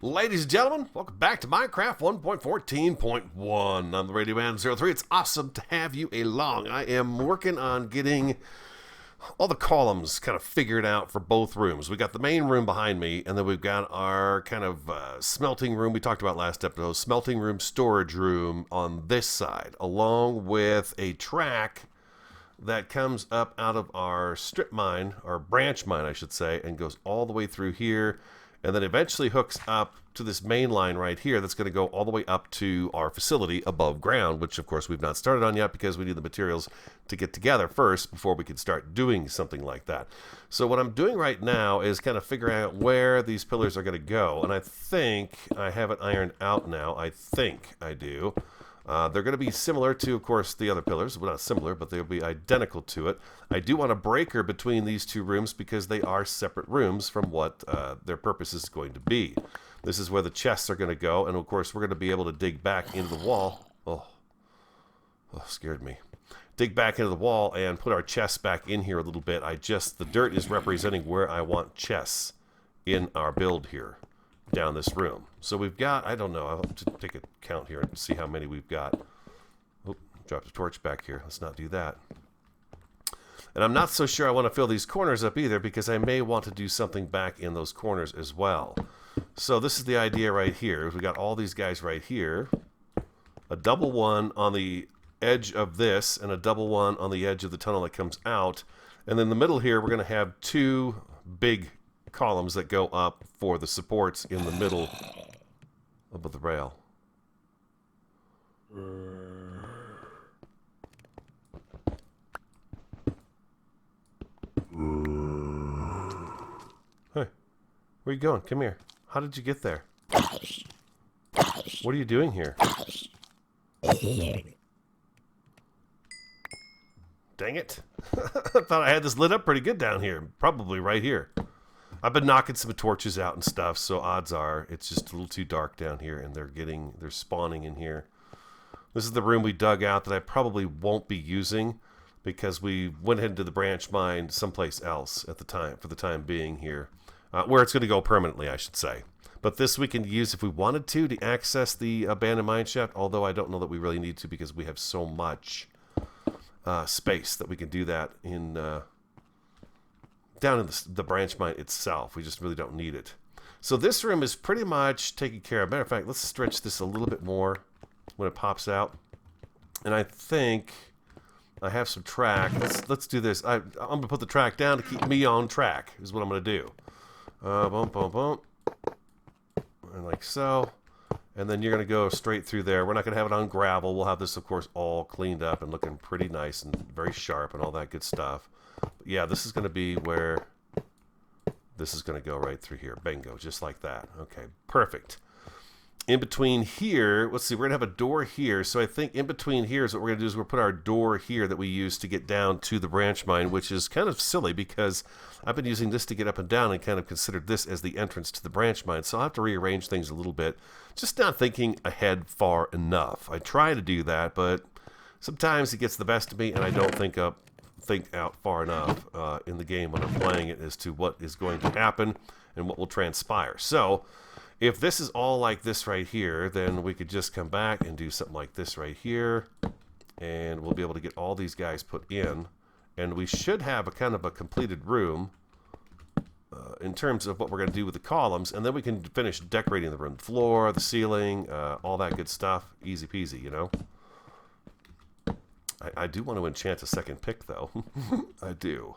Ladies and gentlemen, welcome back to Minecraft 1.14.1. I'm the Radio Man 03. It's awesome to have you along. I am working on getting all the columns kind of figured out for both rooms. We got the main room behind me, and then we've got our kind of smelting room we talked about last episode, smelting room, storage room on this side, along with a track that comes up out of our strip mine, or branch mine, I should say, and goes all the way through here, and then eventually hooks up to this main line right here that's going to go all the way up to our facility above ground, which of course we've not started on yet because we need the materials to get together first before we can start doing something like that. So what I'm doing right now is kind of figuring out where these pillars are going to go, and I think I have it ironed out now. I think I do. They're going to be similar to, of course, the other pillars. Well, not similar, but they'll be identical to it. I do want a breaker between these two rooms because they are separate rooms from what their purpose is going to be. This is where the chests are going to go, and of course, we're going to be able to dig back into the wall. Oh, scared me. Dig back into the wall and put our chests back in here a little bit. The dirt is representing where I want chests in our build here, down this room. So we've got, I don't know, I'll have to take a count here and see how many we've got. Oh, dropped a torch back here. Let's not do that. And I'm not so sure I want to fill these corners up either because I may want to do something back in those corners as well. So this is the idea right here. We got all these guys right here. A double one on the edge of this and a double one on the edge of the tunnel that comes out. And in the middle here, we're going to have two big columns that go up for the supports in the middle of the rail. Hey, where are you going? Come here. How did you get there? What are you doing here? Dang it. I thought I had this lit up pretty good down here. Probably right here. I've been knocking some torches out and stuff, so odds are it's just a little too dark down here, and they're spawning in here. This is the room we dug out that I probably won't be using because we went into the branch mine someplace else at the time, for the time being here, where it's going to go permanently, I should say. But this we can use if we wanted to access the abandoned mine shaft, although I don't know that we really need to because we have so much space that we can do that in down in the branch mine itself. We just really don't need it. So this room is pretty much taken care of. Matter of fact, let's stretch this a little bit more when it pops out. And I think I have some track. Let's do this. I'm going to put the track down to keep me on track is what I'm going to do. Boom, boom, boom. And like so. And then you're going to go straight through there. We're not going to have it on gravel. We'll have this, of course, all cleaned up and looking pretty nice and very sharp and all that good stuff. But yeah, this is going to be where this is going to go right through here. Bingo, just like that. Okay, perfect. In between here, let's see, we're going to have a door here. So I think in between here is what we're going to do is we'll put our door here that we use to get down to the branch mine, which is kind of silly because I've been using this to get up and down and kind of considered this as the entrance to the branch mine. So I'll have to rearrange things a little bit. Just not thinking ahead far enough. I try to do that, but sometimes it gets the best of me and I don't think out far enough in the game when I'm playing it as to what is going to happen and what will transpire. So if this is all like this right here, then we could just come back and do something like this right here, and we'll be able to get all these guys put in, and we should have a kind of a completed room in terms of what we're going to do with the columns, and then we can finish decorating the room, the floor, the ceiling, all that good stuff. Easy peasy, you know. I do want to enchant a second pick, though. I do.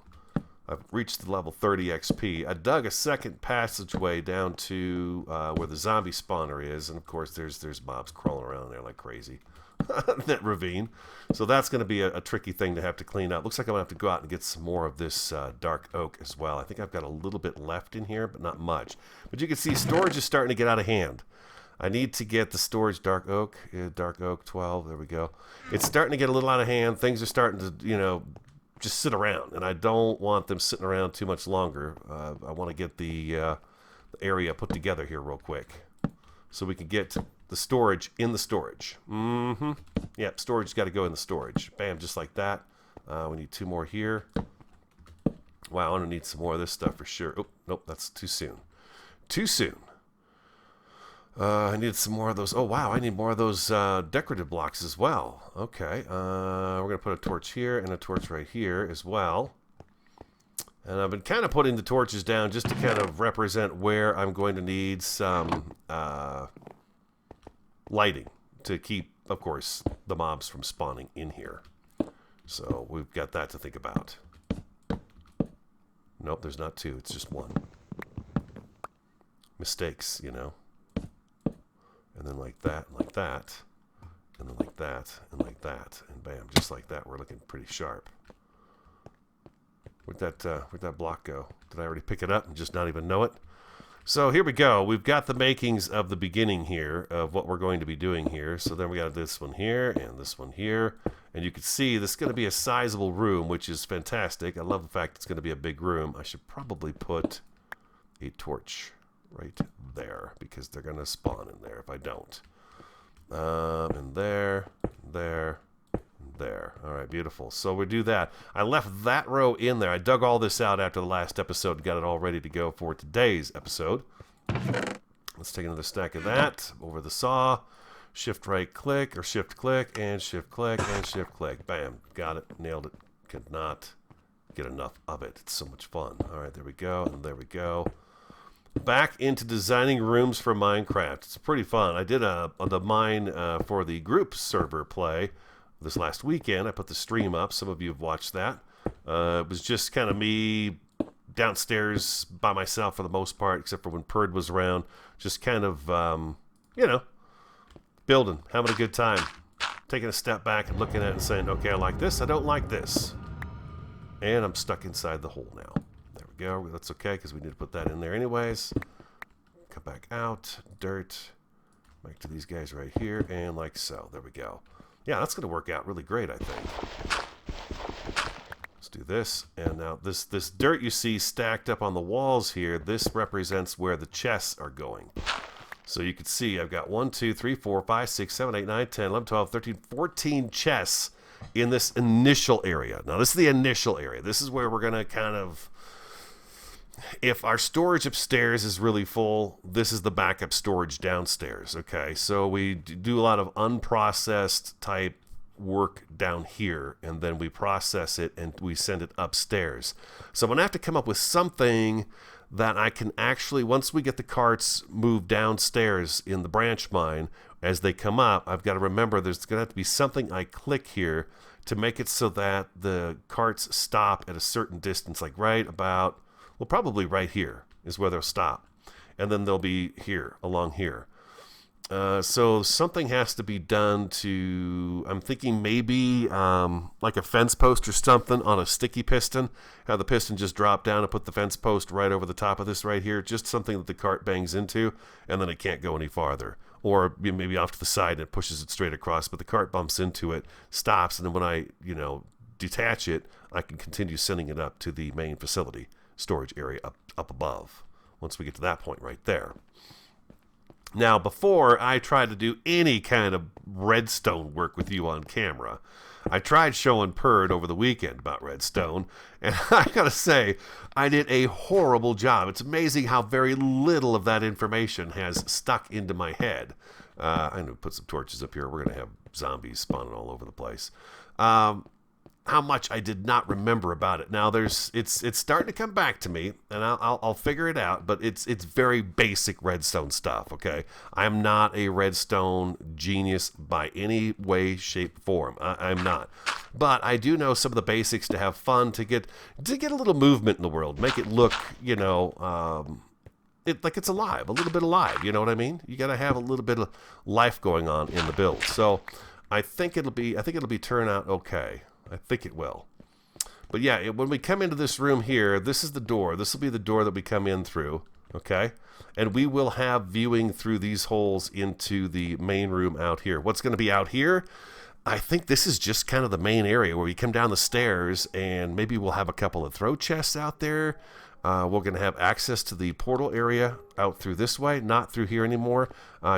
I've reached the level 30 XP. I dug a second passageway down to where the zombie spawner is, and of course there's mobs crawling around there like crazy. That ravine. So that's going to be a tricky thing to have to clean up. Looks like I'm going to have to go out and get some more of this dark oak as well. I think I've got a little bit left in here, but not much. But you can see storage is starting to get out of hand. I need to get the storage dark oak. Dark oak 12. There we go. It's starting to get a little out of hand. Things are starting to, just sit around, and I don't want them sitting around too much longer. I want to get the area put together here real quick so we can get the storage in the storage. Yep, storage got to go in the storage. Bam, just like that. We need 2 more here. Wow, I'm going to need some more of this stuff for sure. Oh, nope, that's too soon. Too soon. I need some more of those. Oh, wow. I need more of those decorative blocks as well. Okay. We're going to put a torch here and a torch right here as well. And I've been kind of putting the torches down just to kind of represent where I'm going to need some lighting to keep, of course, the mobs from spawning in here. So we've got that to think about. Nope, there's not two. It's just one. Mistakes, you know. And then like that, and like that, and then like that, and like that, and bam, just like that, we're looking pretty sharp. Where'd that block go? Did I already pick it up and just not even know it? So here we go. We've got the makings of the beginning here of what we're going to be doing here. So then we got this one here and this one here. And you can see this is going to be a sizable room, which is fantastic. I love the fact it's going to be a big room. I should probably put a torch right there because they're going to spawn in there if I don't. And there, there, there. All right, beautiful. So we do that. I left that row in there. I dug all this out after the last episode and got it all ready to go for today's episode. Let's take another stack of that over the saw. Shift right click or shift click and shift click and shift click. Bam. Got it. Nailed it. Could not get enough of it. It's so much fun. All right, there we go. And there we go. Back into designing rooms for Minecraft. It's pretty fun. I did the mine for the group server play this last weekend. I put the stream up. Some of you have watched that. It was just kind of me downstairs by myself for the most part, except for when Perd was around. Just kind of, you know, building, having a good time. Taking a step back and looking at it and saying, okay, I like this. I don't like this. And I'm stuck inside the hole now. There we go. That's okay because we need to put that in there anyways. Come back out. Dirt. Back to these guys right here. And like so. There we go. Yeah, that's going to work out really great, I think. Let's do this. And now this dirt you see stacked up on the walls here, this represents where the chests are going. So you can see I've got 1, 2, 3, 4, 5, 6, 7, 8, 9, 10, 11, 12, 13, 14 chests in this initial area. Now, this is the initial area. This is where we're going to kind of... If our storage upstairs is really full, this is the backup storage downstairs, okay? So we do a lot of unprocessed type work down here, and then we process it and we send it upstairs. So I'm going to have to come up with something that I can actually, once we get the carts moved downstairs in the branch mine, as they come up, I've got to remember there's going to have to be something I click here to make it so that the carts stop at a certain distance, like right about... Well, probably right here is where they'll stop. And then they'll be here, along here. So something has to be done to, I'm thinking maybe like a fence post or something on a sticky piston. Have the piston just drop down and put the fence post right over the top of this right here. Just something that the cart bangs into, and then it can't go any farther. Or maybe off to the side and it pushes it straight across, but the cart bumps into it, stops, and then when I, detach it, I can continue sending it up to the main facility storage area up above once we get to that point right there. Now, before I tried to do any kind of redstone work with you on camera, I tried showing Perd over the weekend about redstone, and I gotta say, I did a horrible job. It's amazing how very little of that information has stuck into my head. I'm gonna put some torches up here. We're gonna have zombies spawning all over the place. How much I did not remember about it. Now it's starting to come back to me, and I'll figure it out. But it's very basic redstone stuff. Okay, I am not a redstone genius by any way, shape, form. I'm not, but I do know some of the basics to have fun, to get a little movement in the world, make it look, like it's alive, a little bit alive. You know what I mean? You got to have a little bit of life going on in the build. So I think it'll be turn out okay. I think it will. But yeah, when we come into this room here, this is the door. This will be the door that we come in through, okay? And we will have viewing through these holes into the main room out here. What's going to be out here? I think this is just kind of the main area where we come down the stairs, and maybe we'll have a couple of throw chests out there. We're going to have access to the portal area out through this way, not through here anymore.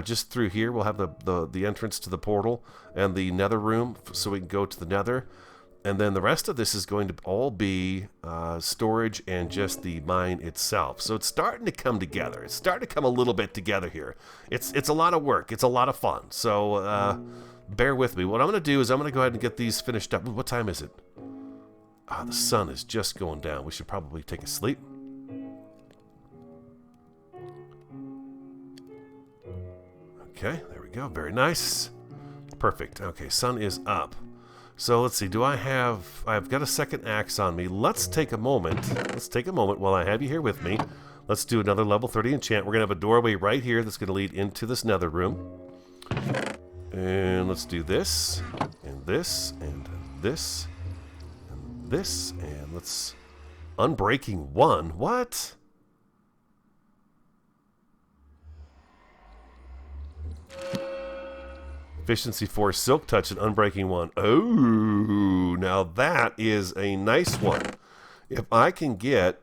Just through here, we'll have the entrance to the portal and the nether room, so we can go to the nether. And then the rest of this is going to all be storage and just the mine itself. So it's starting to come together. It's starting to come a little bit together here. It's a lot of work. It's a lot of fun. So bear with me. What I'm going to do is I'm going to go ahead and get these finished up. What time is it? The sun is just going down. We should probably take a sleep. Okay, there we go. Very nice. Perfect. Okay, sun is up. So let's see. I've got a second axe on me. Let's take a moment. Let's take a moment while I have you here with me. Let's do another level 30 enchant. We're going to have a doorway right here that's going to lead into this nether room. And let's do this, and this, and this, and this, and let's... Unbreaking 1? What? Efficiency 4, Silk Touch, and Unbreaking 1. Oh, now that is a nice one. If I can get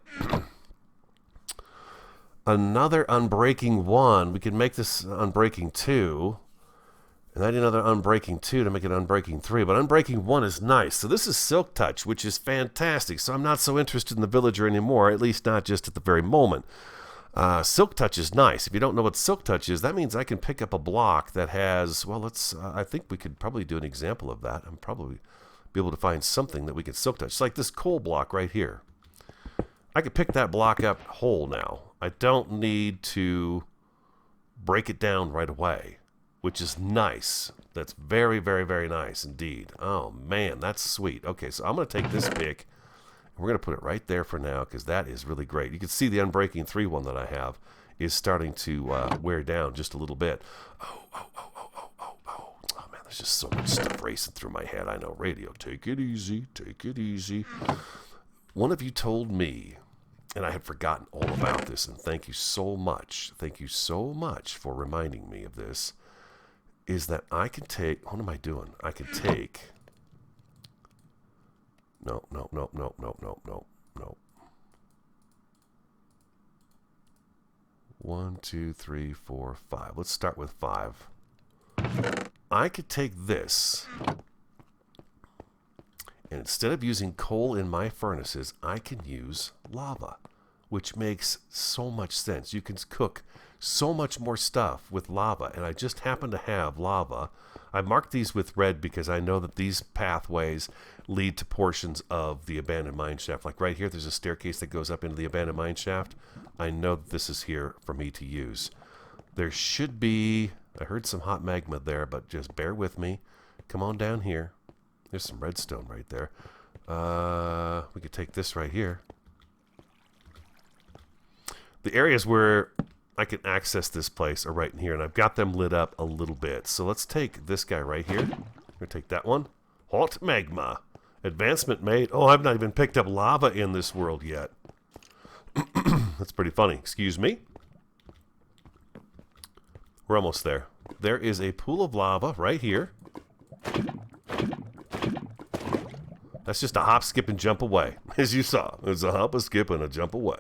another Unbreaking 1, we can make this Unbreaking 2. And I need another Unbreaking 2 to make it Unbreaking 3. But Unbreaking 1 is nice. So this is Silk Touch, which is fantastic. So I'm not so interested in the villager anymore, at least not just at the very moment. Silk Touch is nice. If you don't know what Silk Touch is, that means I can pick up a block that has, well, I think we could probably do an example of that. I'm probably be able to find something that we can Silk Touch. It's like this coal block right here. I could pick that block up whole now. I don't need to break it down right away, which is nice. That's very, very, very nice indeed. Oh, man, that's sweet. Okay, so I'm going to take this pick. We're going to put it right there for now because that is really great. You can see the Unbreaking 3 one that I have is starting to wear down just a little bit. Oh, man, there's just so much stuff racing through my head. I know, radio, take it easy, take it easy. One of you told me, and I had forgotten all about this, and thank you so much for reminding me of this, is that I can take, what am I doing? I can take... No. 1, 2, 3, 4, 5. Let's start with 5. I could take this, and instead of using coal in my furnaces, I can use lava, which makes so much sense. You can cook so much more stuff with lava, and I just happen to have lava. I marked these with red because I know that these pathways lead to portions of the abandoned mine shaft. Like right here, there's a staircase that goes up into the abandoned mine shaft. I know that this is here for me to use. There should be... I heard some hot magma there, but just bear with me. Come on down here. There's some redstone right there. We could take this right here. The areas where I can access this place are right in here, and I've got them lit up a little bit. So let's take this guy right here. We're going to take that one. Hot magma. Advancement made. Oh, I've not even picked up lava in this world yet. That's pretty funny. Excuse me. We're almost there. There is a pool of lava right here. That's just a hop, skip, and jump away. As you saw, it's a hop, a skip, and a jump away.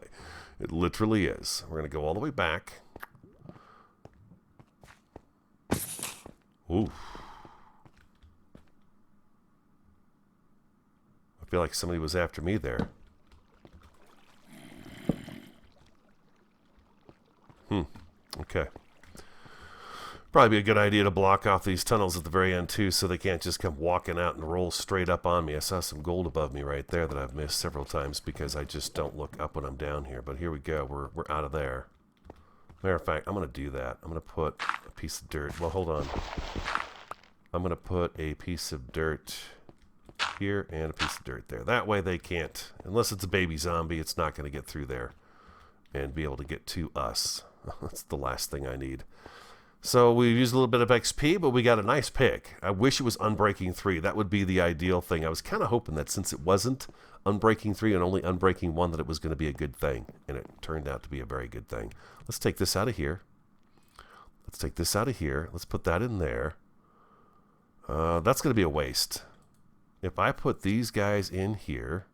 It literally is. We're going to go all the way back. Ooh. I feel like somebody was after me there. Okay. Probably be a good idea to block off these tunnels at the very end too, so they can't just come walking out and roll straight up on me. I saw some gold above me right there that I've missed several times because I just don't look up when I'm down here. But here we go. We're out of there. Matter of fact, I'm going to do that. I'm going to put a piece of dirt. Well, hold on. I'm going to put a piece of dirt here and a piece of dirt there. That way they can't, unless it's a baby zombie, it's not going to get through there and be able to get to us. That's the last thing I need. So we used a little bit of XP, but we got a nice pick. I wish it was Unbreaking 3. That would be the ideal thing. I was kind of hoping that since it wasn't Unbreaking 3 and only Unbreaking 1, that it was going to be a good thing. And it turned out to be a very good thing. Let's take this out of here. Let's take this out of here. Let's put that in there. That's going to be a waste. If I put these guys in here...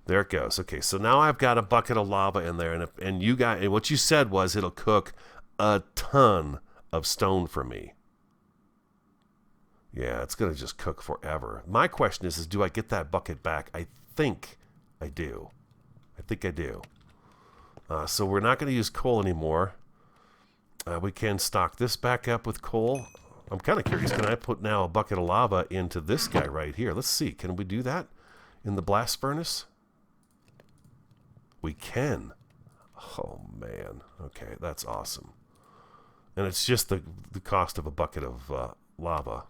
There it goes. Okay, so now I've got a bucket of lava in there. And what you said was it'll cook a ton of stone for me. Yeah, it's going to just cook forever. My question is do I get that bucket back? I think I do. I think I do. So we're not going to use coal anymore. We can stock this back up with coal. I'm kind of curious. Can I put now a bucket of lava into this guy right here? Let's see. Can we do that in the blast furnace? We can. Oh, man. Okay, that's awesome. And it's just the cost of a bucket of lava.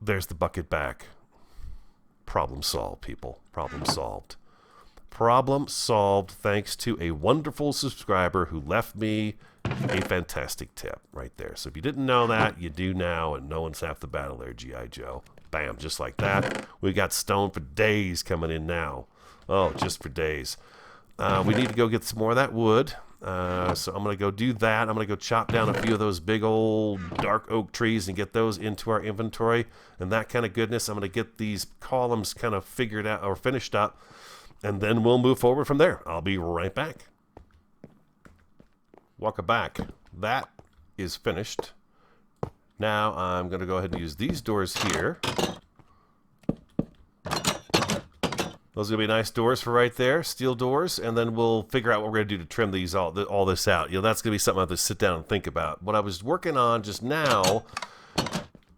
There's the bucket back. Problem solved, people. Problem solved. Problem solved thanks to a wonderful subscriber who left me a fantastic tip right there. So if you didn't know that, you do now, and no one's half the battle there, G.I. Joe. Bam, just like that. We got stone for days coming in now. Oh, just for days. We need to go get some more of that wood. So I'm going to go do that. I'm going to go chop down a few of those big old dark oak trees and get those into our inventory and that kind of goodness. I'm going to get these columns kind of figured out or finished up, and then we'll move forward from there. I'll be right back. Welcome back. That is finished. Now I'm going to go ahead and use these doors here. Those are going to be nice doors for right there, steel doors, and then we'll figure out what we're going to do to trim these all this out. You know, that's going to be something I have to sit down and think about. What I was working on just now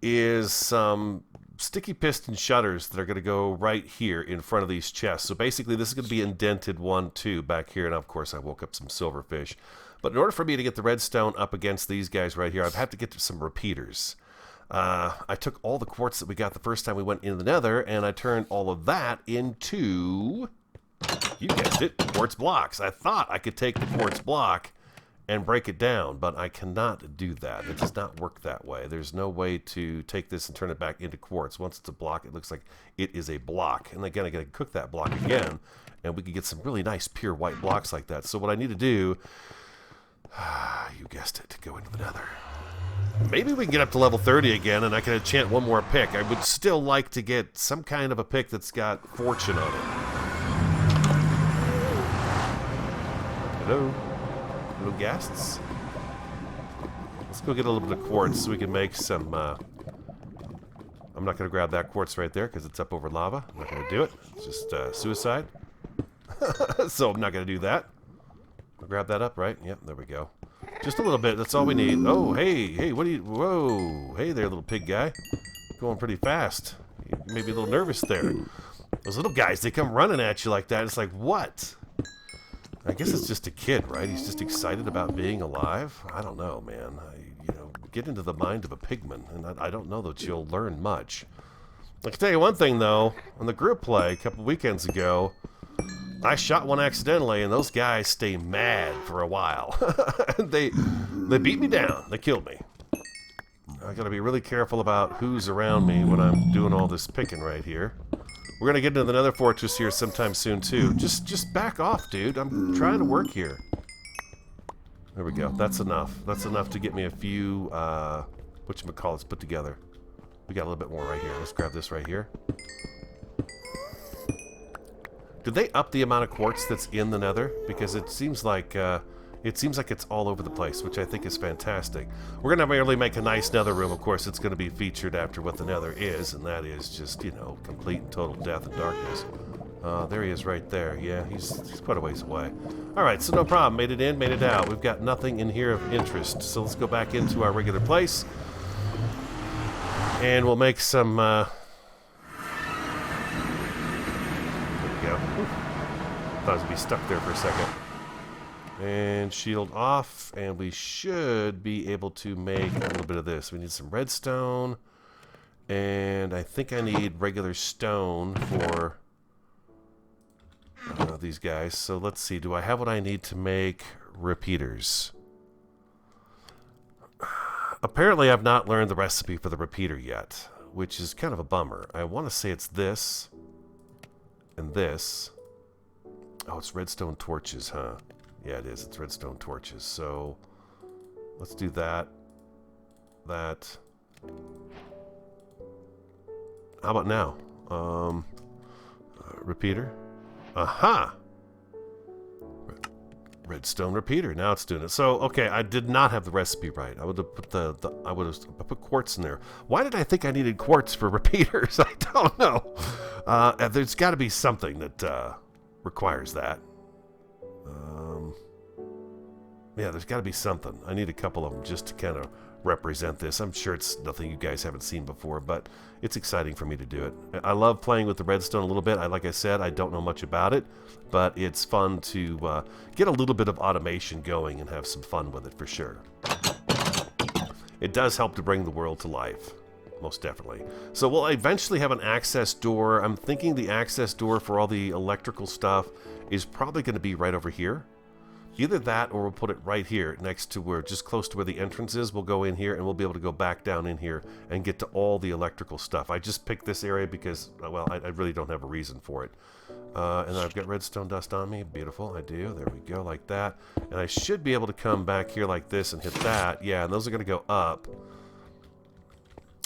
is some sticky piston shutters that are going to go right here in front of these chests. So basically this is going to be indented 1, 2 back here, and of course I woke up some silverfish. But in order for me to get the redstone up against these guys right here, I've had to get to some repeaters. I took all the quartz that we got the first time we went into the nether, and I turned all of that into, you guessed it, quartz blocks. I thought I could take the quartz block and break it down, but I cannot do that. It does not work that way. There's no way to take this and turn it back into quartz. Once it's a block, it looks like it is a block. And again, I got to cook that block again, and we can get some really nice pure white blocks like that. So what I need to do, you guessed it, to go into the nether. Maybe we can get up to level 30 again, and I can enchant one more pick. I would still like to get some kind of a pick that's got fortune on it. Hello? Hello, guests? Let's go get a little bit of quartz so we can make some... I'm not going to grab that quartz right there because it's up over lava. I'm not going to do it. It's just suicide. So I'm not going to do that. I'll grab that up, right? Yep, there we go. Just a little bit. That's all we need. Oh, hey, what do you... Whoa. Hey there, little pig guy. Going pretty fast. You may be a little nervous there. Those little guys, they come running at you like that. It's like, what? I guess it's just a kid, right? He's just excited about being alive. I don't know, man. Get into the mind of a pigman, and I don't know that you'll learn much. I can tell you one thing, though. On the group play a couple weekends ago, I shot one accidentally, and those guys stay mad for a while. They beat me down. They killed me. I gotta be really careful about who's around me when I'm doing all this picking right here. We're gonna get into the nether fortress here sometime soon too. Just back off, dude. I'm trying to work here. There we go. That's enough. That's enough to get me a few whatchamacallits put together. We got a little bit more right here. Let's grab this right here. Did they up the amount of quartz that's in the nether? Because it seems like it's all over the place, which I think is fantastic. We're gonna really make a nice nether room. Of course, it's gonna be featured after what the nether is, and that is just, complete and total death and darkness. There he is right there. Yeah, he's quite a ways away. All right, so no problem. Made it in, made it out. We've got nothing in here of interest. So let's go back into our regular place, and we'll make some. Thought it would be stuck there for a second. And shield off, and we should be able to make a little bit of this. We need some redstone, and I think I need regular stone for these guys. So let's see, do I have what I need to make repeaters? Apparently I've not learned the recipe for the repeater yet, which is kind of a bummer. I want to say it's this and this. Oh, it's redstone torches, huh? Yeah, it is. It's redstone torches. So let's do that. That. How about now? Repeater. Aha! Redstone repeater. Now it's doing it. So, okay, I did not have the recipe right. I would have put I put quartz in there. Why did I think I needed quartz for repeaters? I don't know. There's got to be something that requires that. Yeah, there's got to be something. I need a couple of them just to kind of represent this. I'm sure it's nothing you guys haven't seen before, but it's exciting for me to do it. I love playing with the redstone a little bit. Like I said, I don't know much about it, but it's fun to get a little bit of automation going and have some fun with it for sure. It does help to bring the world to life, most definitely. So we'll eventually have an access door. I'm thinking the access door for all the electrical stuff is probably going to be right over here. Either that or we'll put it right here next to where, just close to where the entrance is. We'll go in here and we'll be able to go back down in here and get to all the electrical stuff. I just picked this area because, well, I really don't have a reason for it. And I've got redstone dust on me. Beautiful, I do. There we go, like that. And I should be able to come back here like this and hit that. Yeah, and those are going to go up.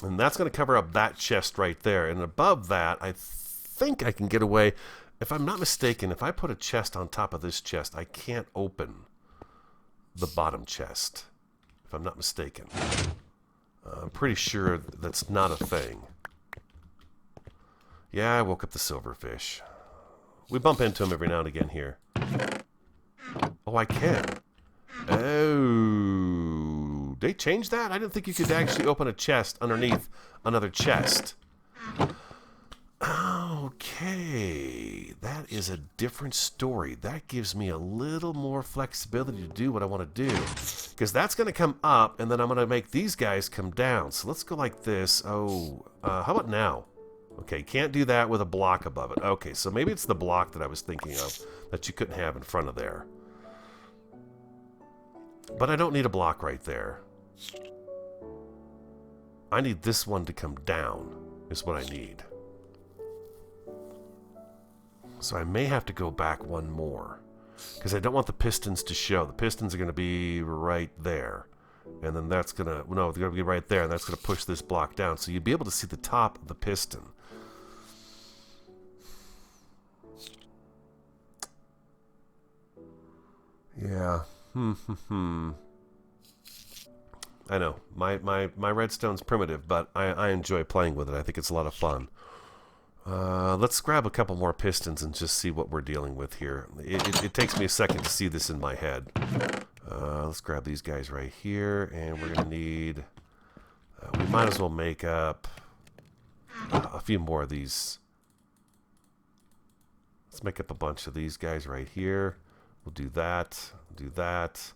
And that's going to cover up that chest right there. And above that, I think I can get away. If I'm not mistaken, if I put a chest on top of this chest, I can't open the bottom chest. If I'm not mistaken. I'm pretty sure that's not a thing. Yeah, I woke up the silverfish. We bump into them every now and again here. Oh, I can. Oh, they changed that? I didn't think you could actually open a chest underneath another chest. Okay, that is a different story. That gives me a little more flexibility to do what I want to do. Because that's going to come up, and then I'm going to make these guys come down. So let's go like this. Oh, how about now? Okay, can't do that with a block above it. Okay, so maybe it's the block that I was thinking of that you couldn't have in front of there. But I don't need a block right there. I need this one to come down, is what I need. So I may have to go back one more. Because I don't want the pistons to show. The pistons are going to be right there. And then that's going to... No, they're going to be right there. And that's going to push this block down. So you'll be able to see the top of the piston. Yeah. I know. My redstone's primitive, but I enjoy playing with it. I think it's a lot of fun. Let's grab a couple more pistons and just see what we're dealing with here. It takes me a second to see this in my head. Let's grab these guys right here, and we're going to need... we might as well make up a few more of these. Let's make up a bunch of these guys right here. We'll do that, do that.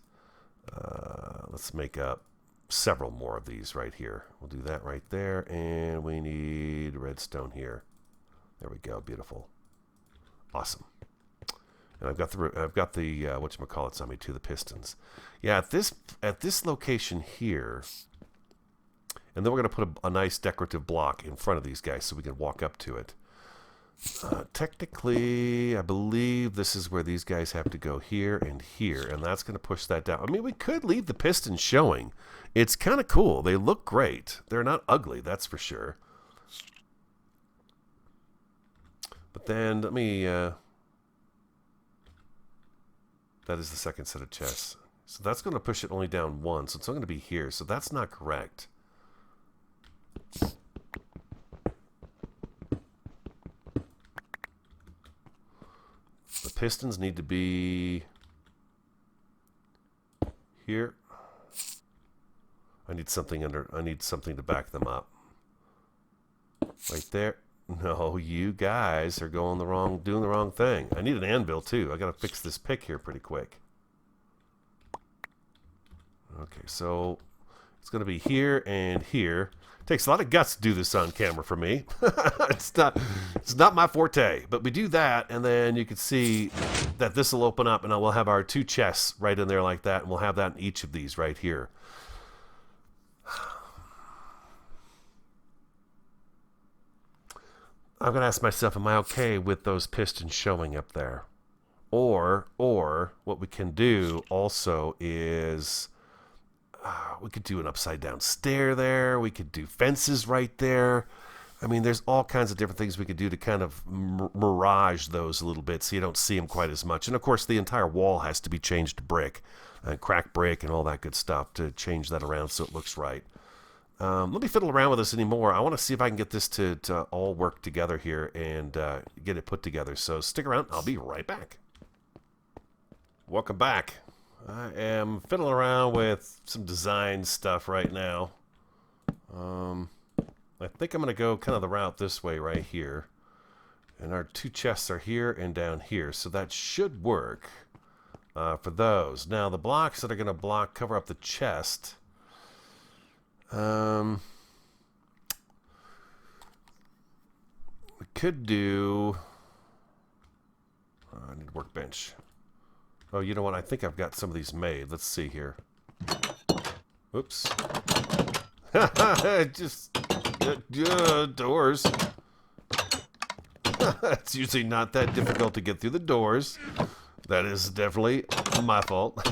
Let's make up several more of these right here. We'll do that right there, and we need redstone here. There we go, beautiful, awesome. And I've got the whatchamacallits on me too, the pistons. Yeah, at this location here, and then we're gonna put a nice decorative block in front of these guys so we can walk up to it. Technically, I believe this is where these guys have to go here, and that's going to push that down. I mean, we could leave the pistons showing. It's kind of cool. They look great. They're not ugly, that's for sure. But then, let me... that is the second set of chests. So that's going to push it only down one, so it's only going to be here. So that's not correct. The pistons need to be here. I need something to back them up. Right there. No, you guys are doing the wrong thing. I need an anvil too. I gotta fix this pick here pretty quick. Okay, so it's gonna be here and here. Takes a lot of guts to do this on camera for me. It's not my forte, but we do that, and then you can see that this will open up, and we'll have our two chests right in there like that, and we'll have that in each of these right here. I'm gonna ask myself, am I okay with those pistons showing up there? Or what we can do also is we could do an upside down stair there. We could do fences right there. I mean, there's all kinds of different things we could do to kind of mirage those a little bit so you don't see them quite as much. And of course, the entire wall has to be changed to brick, cracked brick and all that good stuff to change that around so it looks right. Let me fiddle around with this anymore. I want to see if I can get this to all work together here and get it put together. So stick around. I'll be right back. Welcome back. I am fiddling around with some design stuff right now. I think I'm going to go kind of the route this way right here. And our two chests are here and down here. So that should work for those. Now the blocks that are going to cover up the chest. We could do... I need a workbench. Oh, you know what? I think I've got some of these made. Let's see here. Oops. Just... doors. It's usually not that difficult to get through the doors. That is definitely my fault.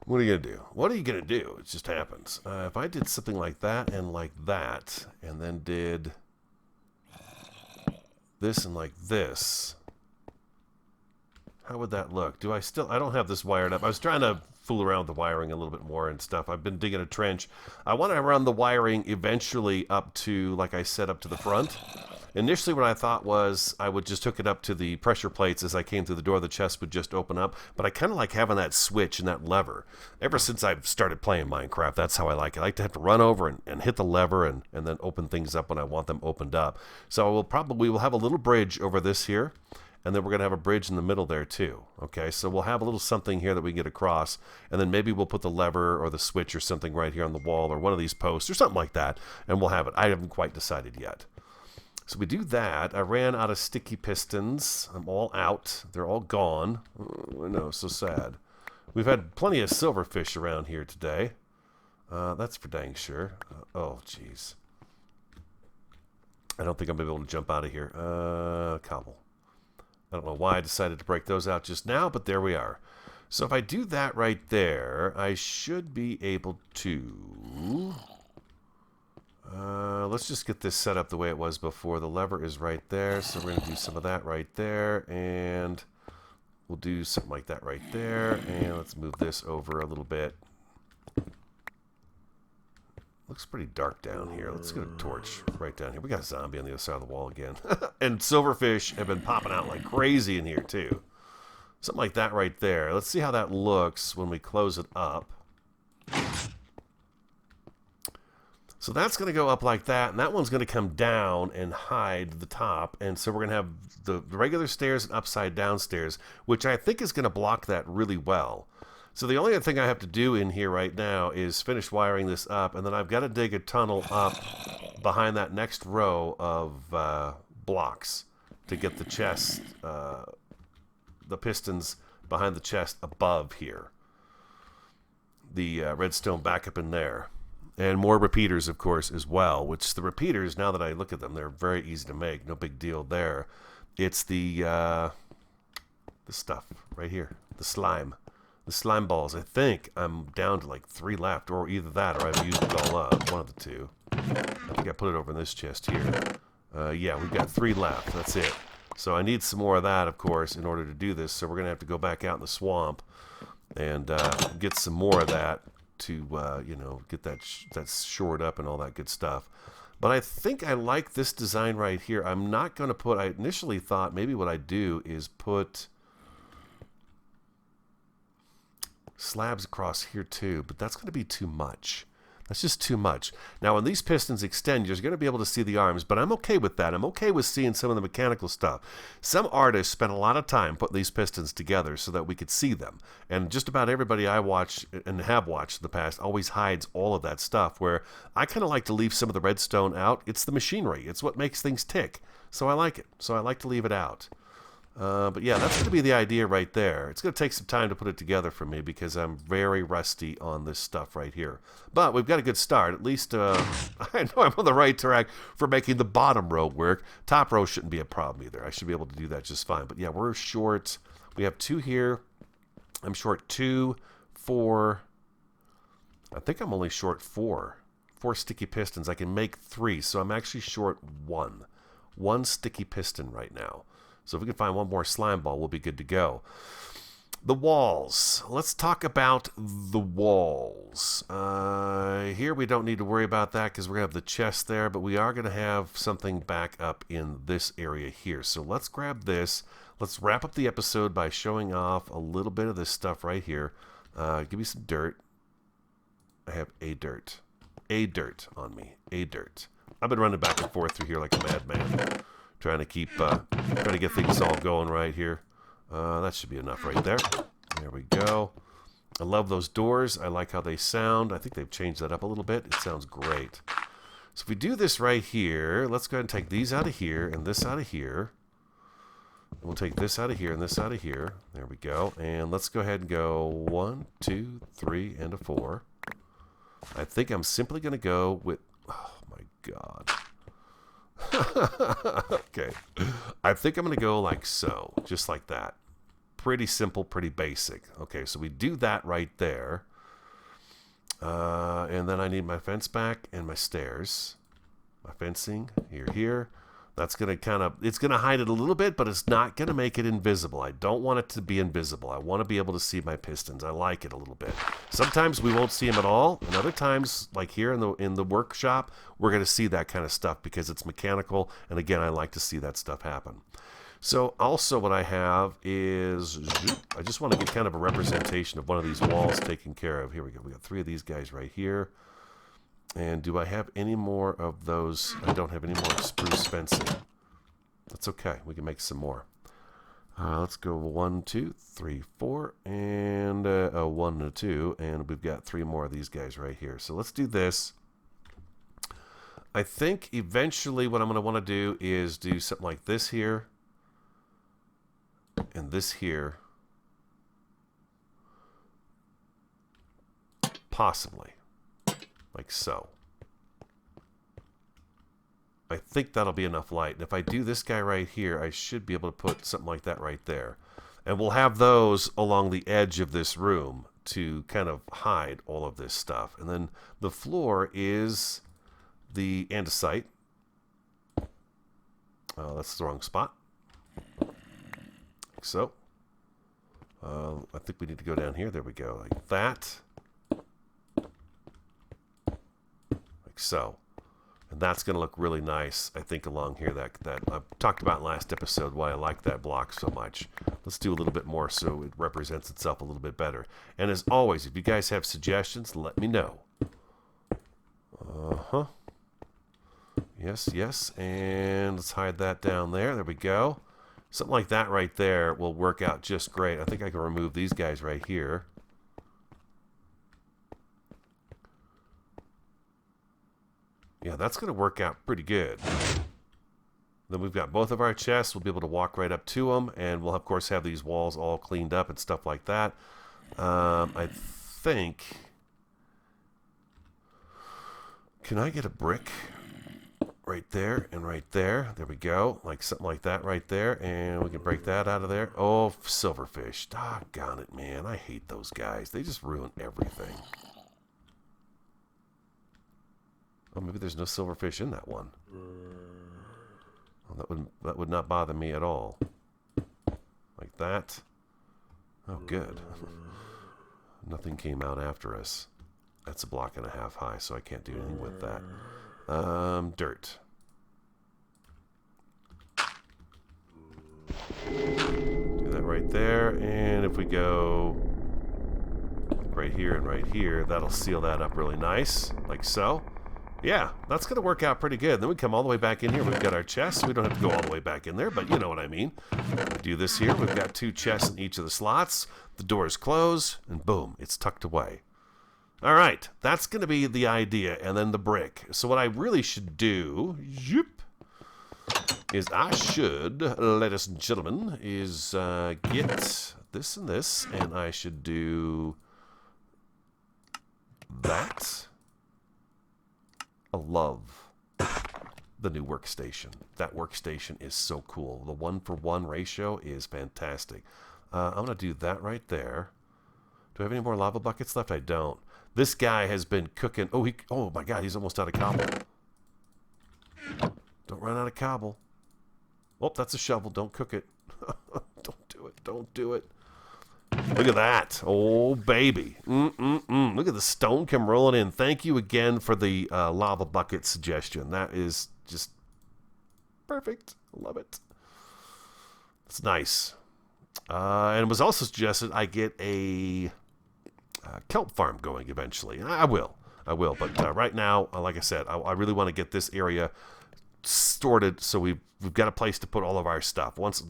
What are you going to do? What are you going to do? It just happens. If I did something like that, and then did this and like this, how would that look? I don't have this wired up. I was trying to fool around with the wiring a little bit more and stuff. I've been digging a trench. I want to run the wiring eventually up to, like I said, up to the front. Initially what I thought was I would just hook it up to the pressure plates as I came through the door. The chest would just open up. But I kind of like having that switch and that lever. Ever since I've started playing Minecraft, that's how I like it. I like to have to run over and hit the lever and then open things up when I want them opened up. So we will have a little bridge over this here. And then we're going to have a bridge in the middle there too. Okay, so we'll have a little something here that we can get across. And then maybe we'll put the lever or the switch or something right here on the wall or one of these posts or something like that. And we'll have it. I haven't quite decided yet. So we do that. I ran out of sticky pistons. I'm all out. They're all gone. Oh, I know, so sad. We've had plenty of silverfish around here today. That's for dang sure. Oh, jeez. I don't think I'm going to be able to jump out of here. Cobble. I don't know why I decided to break those out just now, but there we are. So if I do that right there, I should be able to... let's just get this set up the way it was before. The lever is right there, so we're going to do some of that right there, and we'll do something like that right there, and let's move this over a little bit. Looks pretty dark down here. Let's get a torch right down here. We got a zombie on the other side of the wall again. And silverfish have been popping out like crazy in here too. Something like that right there. Let's see how that looks when we close it up. So that's going to go up like that, and that one's going to come down and hide the top. And so we're going to have the regular stairs and upside down stairs, which I think is going to block that really well. So the only other thing I have to do in here right now is finish wiring this up, and then I've got to dig a tunnel up behind that next row of blocks to get the chest, the pistons behind the chest above here. The redstone back up in there. And more repeaters, of course, as well, which the repeaters, now that I look at them, they're very easy to make. No big deal there. It's the stuff right here, the slime. The slime balls. I think I'm down to like 3 left, or either that or I've used it all up. One of the two. I think I put it over in this chest here. Yeah, we've got 3 left. That's it. So I need some more of that, of course, in order to do this. So we're going to have to go back out in the swamp and get some more of that to, you know, get that shored up and all that good stuff. But I think I like this design right here. I'm not going to put... I initially thought maybe what I'd do is put... slabs across here too, but that's going to be too much. That's just too much. Now when these pistons extend, you're going to be able to see the arms, but I'm okay with that. I'm okay with seeing some of the mechanical stuff. Some artists spent a lot of time putting these pistons together so that we could see them, and just about everybody I watch and have watched in the past always hides all of that stuff, where I kind of like to leave some of the redstone out. It's the machinery. It's what makes things tick, so I like it. So I like to leave it out. But yeah, that's going to be the idea right there. It's going to take some time to put it together for me because I'm very rusty on this stuff right here. But we've got a good start. At least I know I'm on the right track for making the bottom row work. Top row shouldn't be a problem either. I should be able to do that just fine. But yeah, we're short. We have 2 here. I'm short 2, 4. I think I'm only short 4 4 sticky pistons. I can make 3, so I'm actually short 1. 1 sticky piston right now. So if we can find 1 more slime ball, we'll be good to go. The walls. Let's talk about the walls. Here we don't need to worry about that because we're going to have the chest there, but we are going to have something back up in this area here. So let's grab this. Let's wrap up the episode by showing off a little bit of this stuff right here. Give me some dirt. I have a dirt. A dirt on me. A dirt. I've been running back and forth through here like a madman, trying to get things all going right here. That should be enough right there. There we go. I love those doors. I like how they sound. I think they've changed that up a little bit. It sounds great. So if we do this right here, let's go ahead and take these out of here and this out of here. We'll take this out of here and this out of here. There we go. And let's go ahead and go 1, 2, 3, and a 4. I think I'm simply going to go with... Oh, my God. Okay. I think I'm going to go like so. Just like that. Pretty simple, pretty basic. Okay, so we do that right there. And then I need my fence back and my stairs. My fencing, here. That's going to it's going to hide it a little bit, but it's not going to make it invisible. I don't want it to be invisible. I want to be able to see my pistons. I like it a little bit. Sometimes we won't see them at all, and other times, like here in the workshop, we're going to see that kind of stuff because it's mechanical, and again, I like to see that stuff happen. So also what I have is, I just want to get kind of a representation of one of these walls taken care of. Here we go. We got 3 of these guys right here. And do I have any more of those? I don't have any more spruce fencing. That's okay. We can make some more. Let's go 1, 2, 3, 4, and a 1 and a 2. And we've got 3 more of these guys right here. So let's do this. I think eventually what I'm going to want to do is do something like this here. And this here. Possibly. Like so. I think that'll be enough light. And if I do this guy right here, I should be able to put something like that right there. And we'll have those along the edge of this room to kind of hide all of this stuff. And then the floor is the andesite. That's the wrong spot. Like so. I think we need to go down here. There we go. Like that. So, and that's going to look really nice, I think, along here that I talked about last episode why I like that block so much. Let's do a little bit more so it represents itself a little bit better. And as always, if you guys have suggestions, let me know. Yes, and let's hide that down there. There we go. Something like that right there will work out just great. I think I can remove these guys right here. Yeah, that's going to work out pretty good. Then we've got both of our chests. We'll be able to walk right up to them. And we'll, of course, have these walls all cleaned up and stuff like that. I think... Can I get a brick right there and right there? There we go. Like something like that right there. And we can break that out of there. Oh, silverfish. Doggone it, man. I hate those guys. They just ruin everything. Oh, maybe there's no silverfish in that one. Well, that would not bother me at all. Like that. Oh, good. Nothing came out after us. That's a block and a half high, so I can't do anything with that. Dirt. Do that right there, and if we go right here and right here, that'll seal that up really nice, like so. Yeah, that's going to work out pretty good. Then we come all the way back in here. We've got our chests. We don't have to go all the way back in there, but you know what I mean. We do this here. We've got 2 chests in each of the slots. The doors close, and boom, it's tucked away. All right, that's going to be the idea, and then the brick. So what I really should do, is I should, ladies and gentlemen, is get this and this, and I should do that. I love the new workstation. That workstation is so cool. The 1-for-1 ratio is fantastic. I'm going to do that right there. Do I have any more lava buckets left? I don't. This guy has been cooking. Oh my God, he's almost out of cobble. Don't run out of cobble. Oh, that's a shovel. Don't cook it. Don't do it. Don't do it. Look at that. Oh, baby. Look at the stone come rolling in. Thank you again for the lava bucket suggestion. That is just perfect. I love it. It's nice. And it was also suggested I get a kelp farm going eventually. I will. But right now, like I said, I really want to get this area sorted so we've got a place to put all of our stuff. Once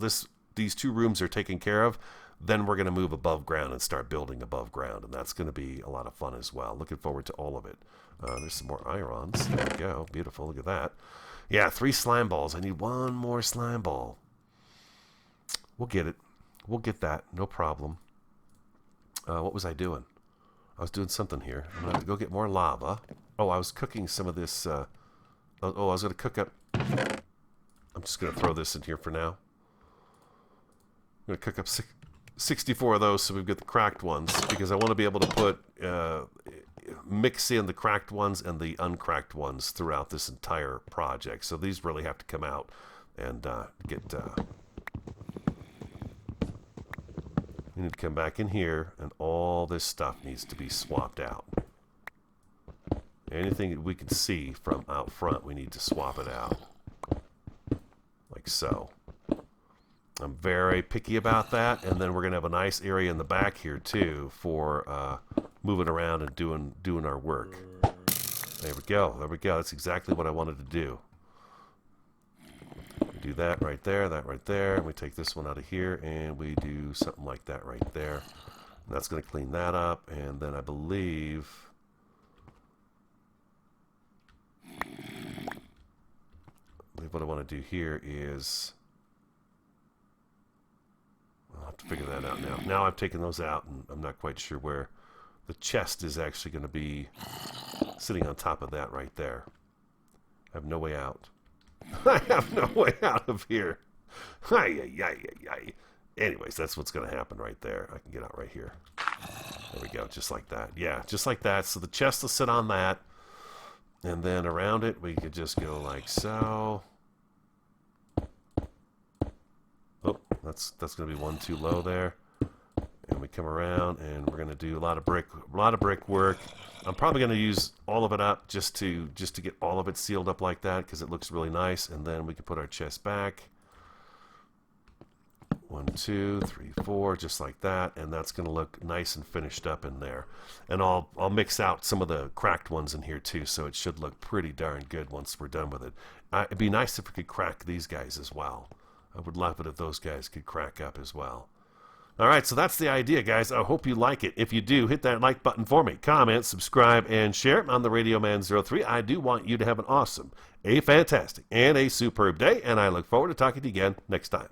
these 2 rooms are taken care of, then we're going to move above ground and start building above ground, and that's going to be a lot of fun as well. Looking forward to all of it. There's some more irons. There we go. Beautiful. Look at that. Yeah, 3 slime balls. I need 1 more slime ball. We'll get it. We'll get that. No problem. What was I doing? I was doing something here. I'm going to go get more lava. Oh, I was cooking some of this. I was going to cook up. I'm just going to throw this in here for now. I'm going to cook up 64 of those so we've got the cracked ones, because I want to be able to put mix in the cracked ones and the uncracked ones throughout this entire project. So these really have to come out and get. We need to come back in here, and all this stuff needs to be swapped out. Anything that we can see from out front, we need to swap it out. Like so. I'm very picky about that, and then we're going to have a nice area in the back here, too, for moving around and doing our work. There we go. There we go. That's exactly what I wanted to do. We do that right there, and we take this one out of here, and we do something like that right there. And that's going to clean that up, and then I believe what I want to do here is, I'll have to figure that out now. Now I've taken those out, and I'm not quite sure where the chest is actually going to be sitting on top of that right there. I have no way out. I have no way out of here. Anyways, that's what's going to happen right there. I can get out right here. There we go, just like that. Yeah, just like that. So the chest will sit on that, and then around it we could just go like so. Oh, that's going to be one too low there. And we come around, and we're going to do a lot of brick work. I'm probably going to use all of it up just to get all of it sealed up like that, because it looks really nice. And then we can put our chest back. 1, 2, 3, 4, just like that, and that's going to look nice and finished up in there. And I'll mix out some of the cracked ones in here too, so it should look pretty darn good once we're done with it. It'd be nice if we could crack these guys as well. I would love it if those guys could crack up as well. All right, so that's the idea, guys. I hope you like it. If you do, hit that like button for me. Comment, subscribe, and share. I'm the Radio Man 03. I do want you to have an awesome, a fantastic, and a superb day, and I look forward to talking to you again next time.